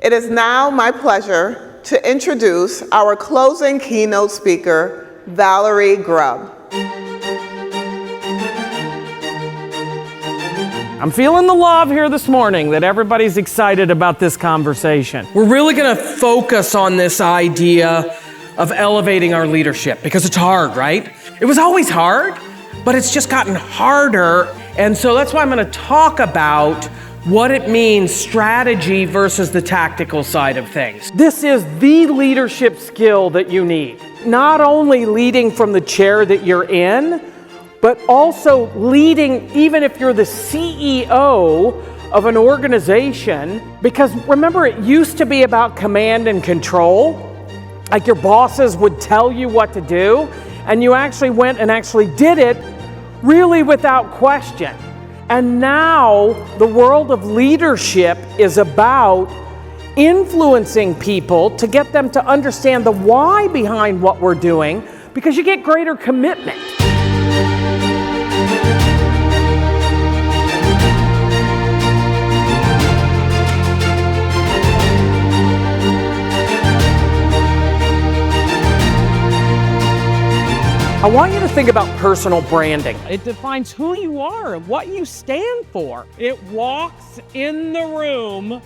It is now my pleasure to introduce our closing keynote speaker, Valerie Grubb. I'm feeling the love here this morning that everybody's excited about this conversation. We're really going to focus on this idea of elevating our leadership because it's hard, right? It was always hard, but it's just gotten harder. And so that's why I'm going to talk about what it means, strategy versus the tactical side of things. This is the leadership skill that you need. Not only leading from the chair that you're in, but also leading even if you're the CEO of an organization. Because remember, it used to be about command and control. Like your bosses would tell you what to do, and you actually went and actually did it really without question. And now the world of leadership is about influencing people to get them to understand the why behind what we're doing, because you get greater commitment. I want you to think about personal branding. It defines who you are and what you stand for. It walks in the room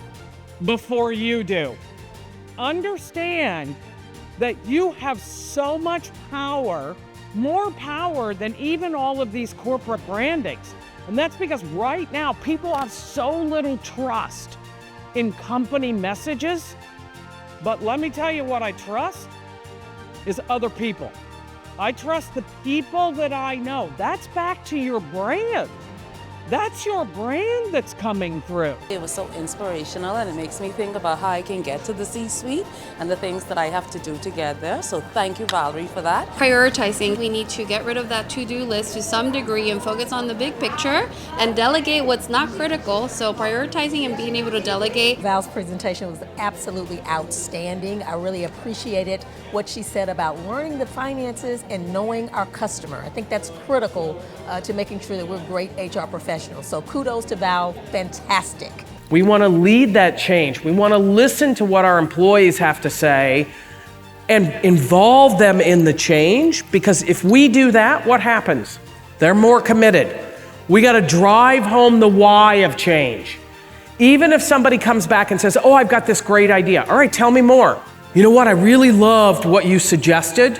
before you do. Understand that you have so much power, more power than even all of these corporate brandings. And that's because right now people have so little trust in company messages. But let me tell you what I trust is other people. I trust the people that I know. That's back to your brand. That's your brand that's coming through. It was so inspirational, and it makes me think about how I can get to the C-suite and the things that I have to do to get there. So thank you, Valerie, for that. Prioritizing. We need to get rid of that to-do list to some degree and focus on the big picture and delegate what's not critical. So prioritizing and being able to delegate. Val's presentation was absolutely outstanding. I really appreciated what she said about learning the finances and knowing our customer. I think that's critical to making sure that we're great HR professionals. So kudos to Val, fantastic. We want to lead that change. We want to listen to what our employees have to say and involve them in the change, because if we do that, what happens? They're more committed. We got to drive home the why of change. Even if somebody comes back and says, oh, I've got this great idea. All right, tell me more. You know what? I really loved what you suggested.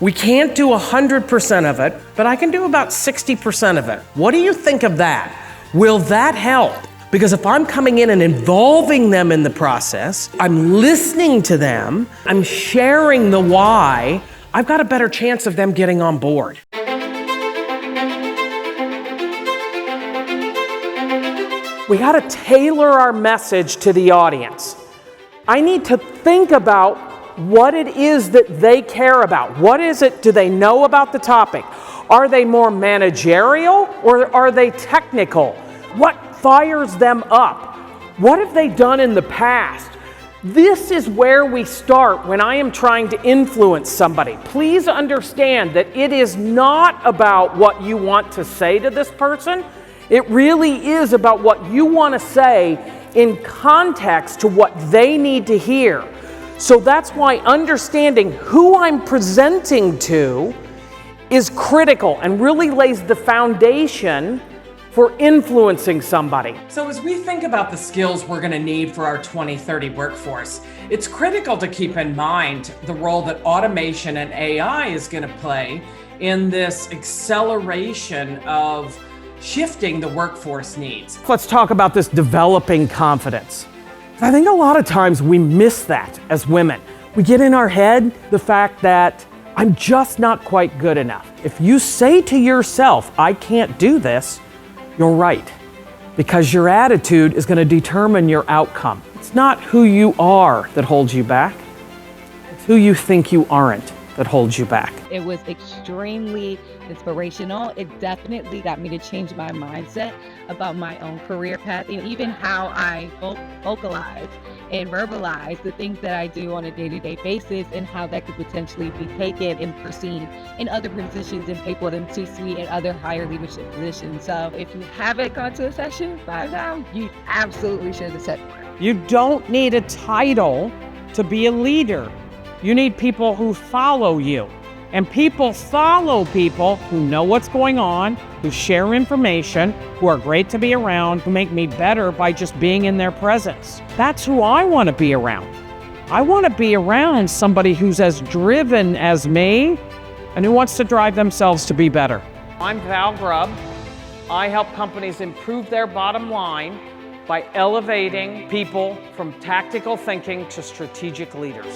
We can't do 100% of it, but I can do about 60% of it. What do you think of that? Will that help? Because if I'm coming in and involving them in the process, I'm listening to them, I'm sharing the why, I've got a better chance of them getting on board. We got to tailor our message to the audience. I need to think about what it is that they care about. What is it, do they know about the topic? Are they more managerial or are they technical? What fires them up? What have they done in the past? This is where we start when I am trying to influence somebody. Please understand that it is not about what you want to say to this person. It really is about what you want to say in context to what they need to hear. So that's why understanding who I'm presenting to is critical and really lays the foundation for influencing somebody. So as we think about the skills we're going to need for our 2030 workforce, it's critical to keep in mind the role that automation and AI is going to play in this acceleration of shifting the workforce needs. Let's talk about this developing confidence. I think a lot of times we miss that as women. We get in our head the fact that I'm just not quite good enough. If you say to yourself, I can't do this, you're right. Because your attitude is going to determine your outcome. It's not who you are that holds you back. It's who you think you aren't that holds you back. It was extremely inspirational. It definitely got me to change my mindset about my own career path and even how I vocalize and verbalize the things that I do on a day-to-day basis and how that could potentially be taken and perceived in other positions and people in C-suite and other higher leadership positions. So if you haven't gone to a session by now, you absolutely should have set for it. You don't need a title to be a leader. You need people who follow you. And people follow people who know what's going on, who share information, who are great to be around, who make me better by just being in their presence. That's who I want to be around. I want to be around somebody who's as driven as me and who wants to drive themselves to be better. I'm Grubb. I help companies improve their bottom line by elevating people from tactical thinking to strategic leaders.